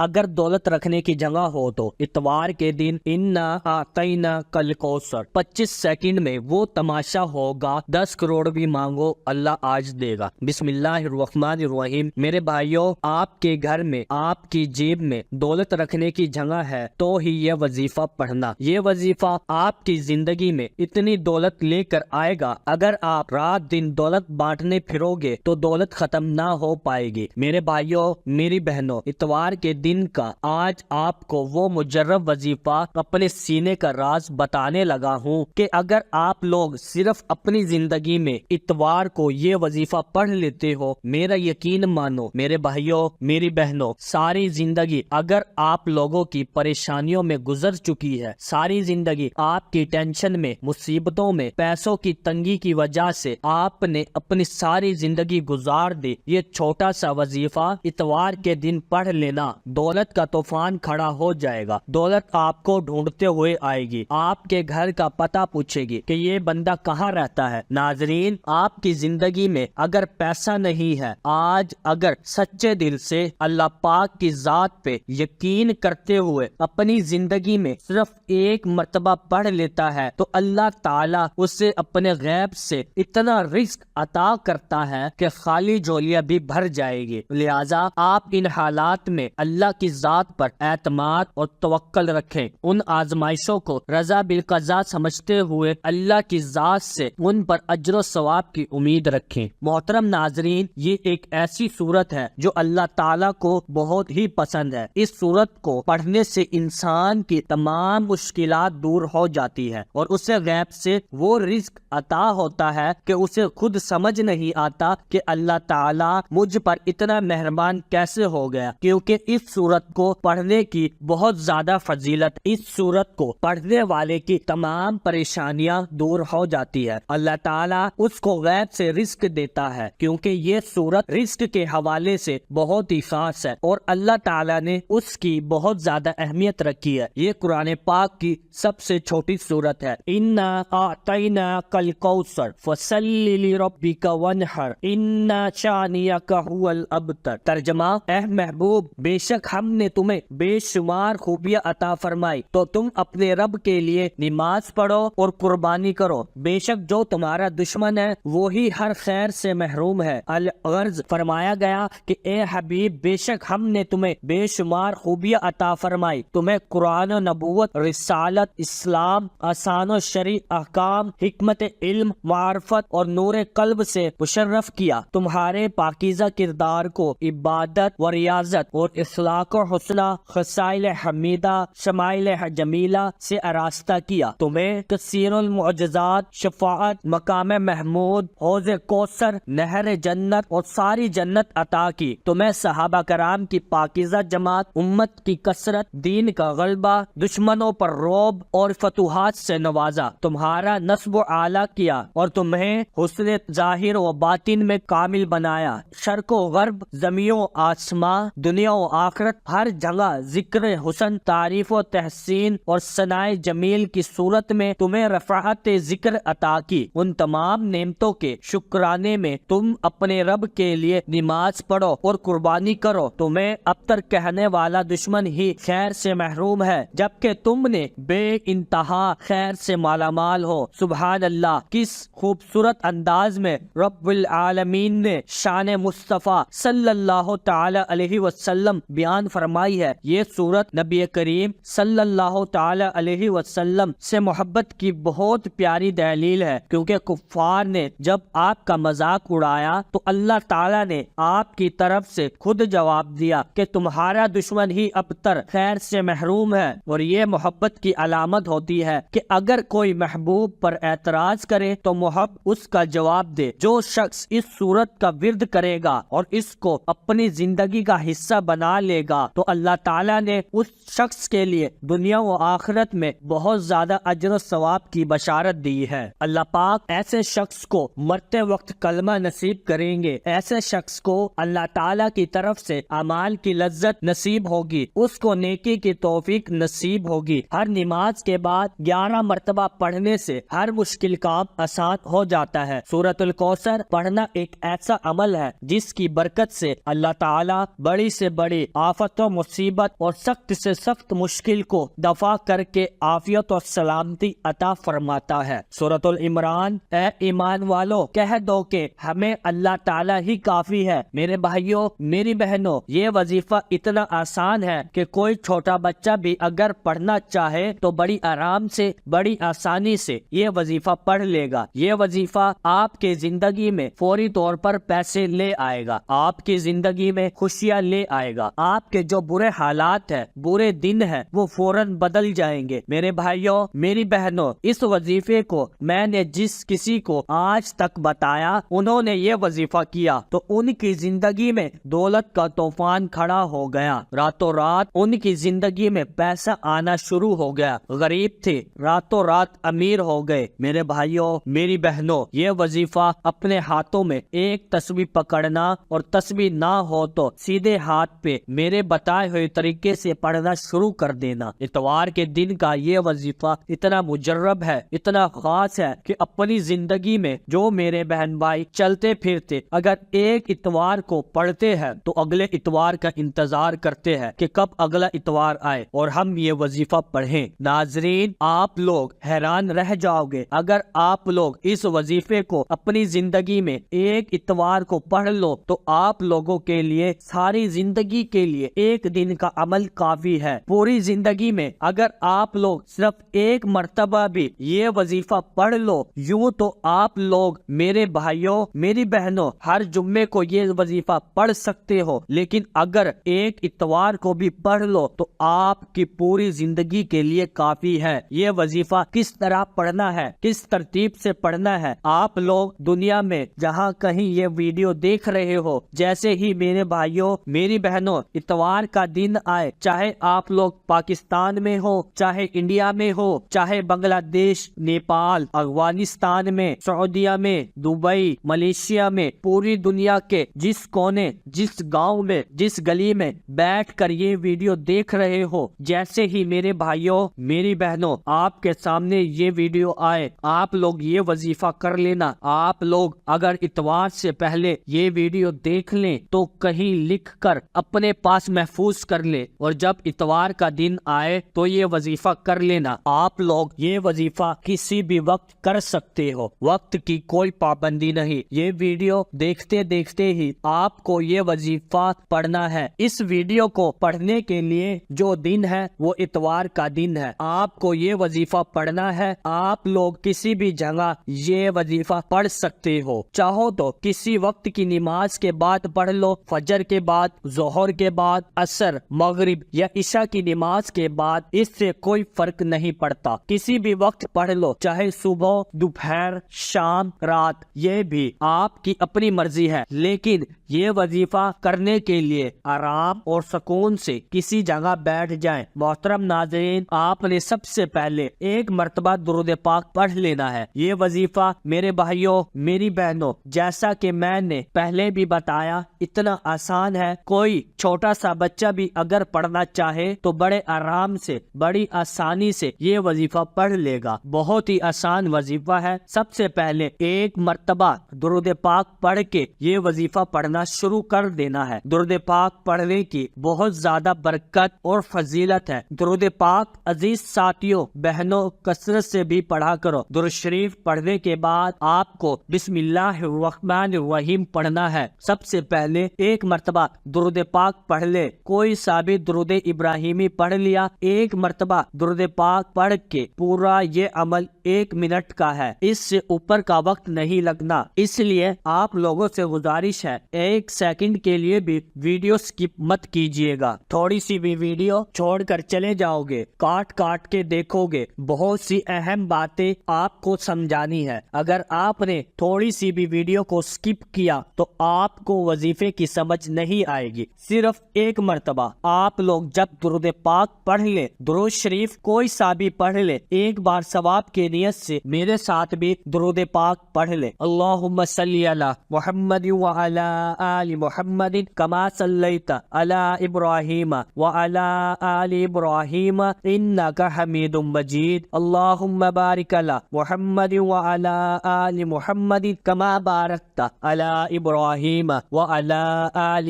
اگر دولت رکھنے کی جگہ ہو تو اتوار کے دن انا اعطینا کل کوثر 25 سیکنڈ میں وہ تماشا ہوگا، 10 کروڑ بھی مانگو اللہ آج دے گا۔ بسم اللہ الرحمن الرحیم۔ میرے بھائیوں، آپ کے گھر میں، آپ کی جیب میں دولت رکھنے کی جگہ ہے تو ہی یہ وظیفہ پڑھنا۔ یہ وظیفہ آپ کی زندگی میں اتنی دولت لے کر آئے گا، اگر آپ رات دن دولت بانٹنے پھرو گے تو دولت ختم نہ ہو پائے گی۔ میرے بھائیوں، میری بہنوں، اتوار کے دن کا آج آپ کو وہ مجرب وظیفہ اپنے سینے کا راز بتانے لگا ہوں کہ اگر آپ لوگ صرف اپنی زندگی میں اتوار کو یہ وظیفہ پڑھ لیتے ہو، میرا یقین مانو میرے بھائیوں، میری بہنوں، ساری زندگی اگر آپ لوگوں کی پریشانیوں میں گزر چکی ہے، ساری زندگی آپ کی ٹینشن میں، مصیبتوں میں، پیسوں کی تنگی کی وجہ سے آپ نے اپنی ساری زندگی گزار دی، یہ چھوٹا سا وظیفہ اتوار کے دن پڑھ لینا، دولت کا طوفان کھڑا ہو جائے گا۔ دولت آپ کو ڈھونڈتے ہوئے آئے گی، آپ کے گھر کا پتہ پوچھے گی کہ یہ بندہ کہاں رہتا ہے۔ ناظرین، آپ کی زندگی میں اگر پیسہ نہیں ہے، آج اگر سچے دل سے اللہ پاک کی ذات پہ یقین کرتے ہوئے اپنی زندگی میں صرف ایک مرتبہ پڑھ لیتا ہے تو اللہ تعالیٰ اسے اپنے غیب سے اتنا رزق عطا کرتا ہے کہ خالی جولیاں بھی بھر جائے گی۔ لہٰذا آپ ان حالات میں اللہ کی ذات پر اعتماد اور توکل رکھیں، ان آزمائشوں کو رضا بالقضاء سمجھتے ہوئے اللہ کی ذات سے ان پر اجر و ثواب کی امید رکھیں۔ محترم ناظرین، یہ ایک ایسی سورت ہے جو اللہ تعالیٰ کو بہت ہی پسند ہے۔ اس سورت کو پڑھنے سے انسان کی تمام مشکلات دور ہو جاتی ہے اور اسے غیب سے وہ رزق عطا ہوتا ہے کہ اسے خود سمجھ نہیں آتا کہ اللہ تعالیٰ مجھ پر اتنا مہربان کیسے ہو گیا، کیونکہ اس سورت کو پڑھنے کی بہت زیادہ فضیلت، اس سورت کو پڑھنے والے کی تمام پریشانیاں دور ہو جاتی ہے۔ اللہ تعالیٰ اس کو غیب سے رزق دیتا ہے کیونکہ یہ سورت رزق کے حوالے سے بہت ہی خاص ہے اور اللہ تعالیٰ نے اس کی بہت زیادہ اہمیت رکھی ہے۔ یہ قرآن پاک کی سب سے چھوٹی سورت ہے۔ انا اعطیناک الکوثر فصلی لربک وانحر ان شانئک ھو الابتر۔ ترجمہ: اے محبوب، بے شک ہم نے تمہیں بے شمار خوبیاں عطا فرمائی تو تم اپنے رب کے لیے نماز پڑھو اور قربانی کرو، بے شک جو تمہارا دشمن ہے وہی ہر خیر سے محروم ہے۔ الغرض فرمایا گیا کہ اے حبیب، بے شک ہم نے تمہیں بے شمار خوبیاں عطا فرمائی، تمہیں قرآن و نبوت، رسالت، اسلام، آسان و شرعی احکام، حکمت علم، معرفت اور نور قلب سے مشرف کیا، تمہارے پاکیزہ کردار کو عبادت و ریاضت اور اخلاق و حسنہ، خصائل حمیدہ، شمائل جمیلہ سے آراستہ کیا، تمہیں کثیر المعجزات، شفاعت، مقام محمود، حوض کوثر، نہر جنت اور ساری جنت عطا کی، تمہیں صحابہ کرام کی پاکیزہ جماعت، امت کی کثرت، دین کا غلبہ، دشمنوں پر رعب اور فتوحات سے نوازا، تمہارا نسب و اعلیٰ کیا اور تمہیں حسن ظاہر و باطن میں کامل بنایا، شرق و غرب، زمین و آسماں، دنیا و آخرت، ہر جگہ ذکر حسن، تعریف و تحسین اور ثناء جمیل کی صورت میں تمہیں رفعت ذکر عطا کی۔ ان تمام نعمتوں کے شکرانے میں تم اپنے رب کے لیے نماز پڑھو اور قربانی کرو، تمہیں ابتر کہنے والا دشمن ہی خیر سے محروم ہے جبکہ تم نے بے انتہا خیر سے مالا مال ہو۔ سبحان اللہ، کس خوبصورت انداز میں رب العالمین نے شان مصطفیٰ صلی اللہ تعالی علیہ وسلم بیان فرمائی ہے۔ یہ سورت نبی کریم صلی اللہ تعالی علیہ وسلم سے محبت کی بہت پیاری دلیل ہے، کیونکہ کفار نے جب آپ کا مذاق اڑایا تو اللہ تعالی نے آپ کی طرف سے خود جواب دیا کہ تمہارا دشمن ہی ابتر خیر سے محروم ہے، اور یہ محبت کی علامت ہوتی ہے کہ اگر کوئی محبوب پر اعتراض کرے تو محب اس کا جواب دے۔ جو شخص اس سورت کا ورد کرے گا اور اس کو اپنی زندگی کا حصہ بنا لے گا تو اللہ تعالیٰ نے اس شخص کے لیے دنیا و آخرت میں بہت زیادہ اجر و ثواب کی بشارت دی ہے۔ اللہ پاک ایسے شخص کو مرتے وقت کلمہ نصیب کریں گے، ایسے شخص کو اللہ تعالیٰ کی طرف سے اعمال کی لذت نصیب ہوگی، اس کو نیکی کی توفیق نصیب ہوگی۔ ہر نماز کے بعد 11 مرتبہ پڑھنے سے ہر مشکل کام آسان ہو جاتا ہے۔ سورۃ الکوثر پڑھنا ایک ایسا عمل ہے جس کی برکت سے اللہ تعالیٰ بڑی سے بڑی آفت و مصیبت اور سخت سے سخت مشکل کو دفع کر کے عافیت اور سلامتی عطا فرماتا ہے۔ سورۃ العمران، اے ایمان والو کہہ دو کہ ہمیں اللہ تعالیٰ ہی کافی ہے۔ میرے بھائیوں، میری بہنوں، یہ وظیفہ اتنا آسان ہے کہ کوئی چھوٹا بچہ بھی اگر پڑھنا چاہے تو بڑی آرام سے، بڑی آسانی سے یہ وظیفہ پڑھ لے گا۔ یہ وظیفہ آپ کے زندگی میں فوری طور پر پیسے لے آئے گا، آپ کی زندگی میں خوشیاں لے آئے گا، آپ کے جو برے حالات ہیں، برے دن ہیں، وہ فوراً بدل جائیں گے۔ میرے بھائیوں، میری بہنوں، اس وظیفے کو میں نے جس کسی کو آج تک بتایا، انہوں نے یہ وظیفہ کیا تو ان کی زندگی میں دولت کا طوفان کھڑا ہو گیا۔ راتوں رات ان کی زندگی میں پیسہ آنا شروع ہو گیا۔ غریب تھے، راتوں رات امیر ہو گئے۔ میرے بھائیوں، میری بہنوں، یہ وظیفہ اپنے ہاتھوں میں ایک تسبیح پکڑنا اور تسبیح نہ ہو تو سیدھے ہاتھ پہ میرے بتائے ہوئے طریقے سے پڑھنا شروع کر دینا۔ اتوار کے دن کا یہ وظیفہ اتنا مجرب ہے، اتنا خاص ہے کہ اپنی زندگی میں جو میرے بہن بھائی چلتے پھرتے اگر ایک اتوار کو پڑھتے ہیں تو اگلے اتوار کا انتظار کرتے ہیں کہ کب اگلا اتوار آئے اور ہم یہ وظیفہ پڑھیں۔ ناظرین، آپ لوگ حیران رہ جاؤ گے اگر آپ لوگ اس وظیفے کو اپنی زندگی میں ایک اتوار کو پڑھ لو تو آپ لوگوں کے لیے ساری زندگی کے لیے ایک دن کا عمل کافی ہے۔ پوری زندگی میں اگر آپ لوگ صرف ایک مرتبہ بھی یہ وظیفہ پڑھ لو، یوں تو آپ لوگ میرے بھائیوں، میری بہنوں، ہر جمعے کو یہ وظیفہ پڑھ سکتے ہو، لیکن اگر ایک اتوار کو بھی پڑھ لو تو آپ کی پوری زندگی کے لیے کافی ہے۔ یہ وظیفہ کس طرح پڑھنا ہے، کس ترتیب سے پڑھنا ہے، آپ لوگ دنیا میں جہاں کہیں یہ ویڈیو دیکھ رہے ہو، جیسے ہی میرے بھائیوں، میری بہنوں، اتوار کا دن آئے، چاہے آپ لوگ پاکستان میں ہو، چاہے انڈیا میں ہو، چاہے بنگلہ دیش، نیپال، افغانستان میں، سعودیہ میں، دبئی، ملیشیا میں، پوری دنیا کے جس کونے، جس گاؤں میں، جس گلی میں بیٹھ کر یہ ویڈیو دیکھ رہے ہو، جیسے ہی میرے بھائیوں، میری بہنوں، آپ کے سامنے یہ ویڈیو آئے، آپ لوگ یہ وظیفہ کر لینا۔ آپ لوگ اگر اتوار سے پہلے یہ ویڈیو دیکھ لیں تو کہیں لکھ کر اپنے پاس محفوظ کر لیں، اور جب اتوار کا دن آئے تو یہ وظیفہ کر لینا۔ آپ لوگ یہ وظیفہ کسی بھی وقت کر سکتے ہو، وقت کی کوئی پابندی نہیں۔ یہ ویڈیو دیکھتے دیکھتے ہی آپ کو یہ وظیفہ پڑھنا ہے۔ اس ویڈیو کو پڑھنے کے لیے جو دن ہے وہ اتوار کا دن ہے۔ آپ کو یہ وظیفہ پڑھنا ہے۔ آپ لوگ کسی بھی جگہ یہ وظیفہ پڑھ سکتے ہو، چاہو تو کسی وقت کی نماز کے بعد پڑھ لو، فجر کے بعد، ظہر کے بعد، عصر، مغرب یا عشاء کی نماز کے بعد، اس سے کوئی فرق نہیں پڑتا، کسی بھی وقت پڑھ لو، چاہے صبح، دوپہر، شام، رات، یہ بھی آپ کی اپنی مرضی ہے، لیکن یہ وظیفہ کرنے کے لیے آرام اور سکون سے کسی جگہ بیٹھ جائیں۔ محترم ناظرین، آپ نے سب سے پہلے ایک مرتبہ درود پاک پڑھ لینا ہے۔ یہ وظیفہ میرے بھائیوں، میری بہنوں، جیسا کہ میں نے پہلے بھی بتایا، اتنا آسان ہے، کوئی چھوٹا سا بچہ بھی اگر پڑھنا چاہے تو بڑے آرام سے، بڑی آسانی سے یہ وظیفہ پڑھ لے گا۔ بہت ہی آسان وظیفہ ہے۔ سب سے پہلے ایک مرتبہ درود پاک پڑھ کے یہ وظیفہ پڑھنا شروع کر دینا ہے۔ درود پاک پڑھنے کی بہت زیادہ برکت اور فضیلت ہے۔ درود پاک عزیز ساتھیوں، بہنوں، کثرت سے بھی پڑھا کرو۔ درود شریف پڑھنے کے بعد آپ کو بسم اللہ الرحمن الرحیم پڑھنا ہے۔ سب سے پہلے ایک مرتبہ درود پاک پڑھ لے، کوئی سا بھی درود ابراہیمی پڑھ لیا، ایک مرتبہ درود پاک پڑھ کے پورا یہ عمل 1 منٹ کا ہے، اس سے اوپر کا وقت نہیں لگنا، اس لیے آپ لوگوں سے گزارش ہے 1 سیکنڈ کے لیے بھی ویڈیو سکپ مت کیجیے گا۔ تھوڑی سی بھی ویڈیو چھوڑ کر چلے جاؤ گے، کاٹ کاٹ کے دیکھو گے، بہت سی اہم باتیں آپ کو سمجھانی ہے۔ اگر آپ نے تھوڑی سی بھی ویڈیو کو سکپ کیا تو آپ کو وظیفے کی سمجھ نہیں آئے گی۔ صرف ایک مرتبہ آپ لوگ جب درود پاک پڑھ لیں، درود شریف کوئی سا بھی پڑھ لیں، ایک بار ثواب کے نیت سے میرے ساتھ بھی درود پاک پڑھ لیں۔ اللہم صلی علی محمد وعلی آل محمد کما صلیت علی ابراہیم وعلی آل ابراہیم انک حمید مجید۔ اللہم بارک علی محمد وعلی آل محمد کما بارکت علی ابراہیم وعلی آل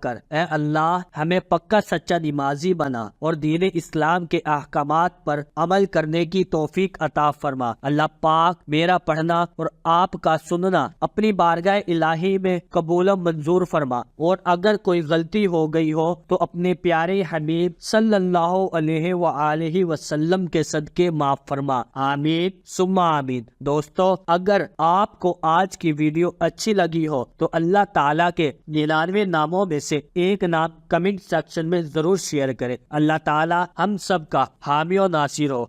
کر۔ اے اللہ ہمیں پکا سچا نمازی بنا اور دین اسلام کے احکامات پر عمل کرنے کی توفیق عطا فرما۔ اللہ پاک میرا پڑھنا اور آپ کا سننا اپنی بارگاہ الہی میں قبول و منظور فرما، اور اگر کوئی غلطی ہو گئی ہو تو اپنے پیارے حبیب صلی اللہ علیہ وآلہ وسلم کے صدقے معاف فرما، آمین ثم آمین۔ دوستو اگر آپ کو آج کی ویڈیو اچھی لگی ہو تو اللہ تعالیٰ کے 99 ناموں میں سے ایک نام کمنٹ سیکشن میں ضرور شیئر کریں۔ اللہ تعالیٰ ہم سب کا حامی و ناصر ہو۔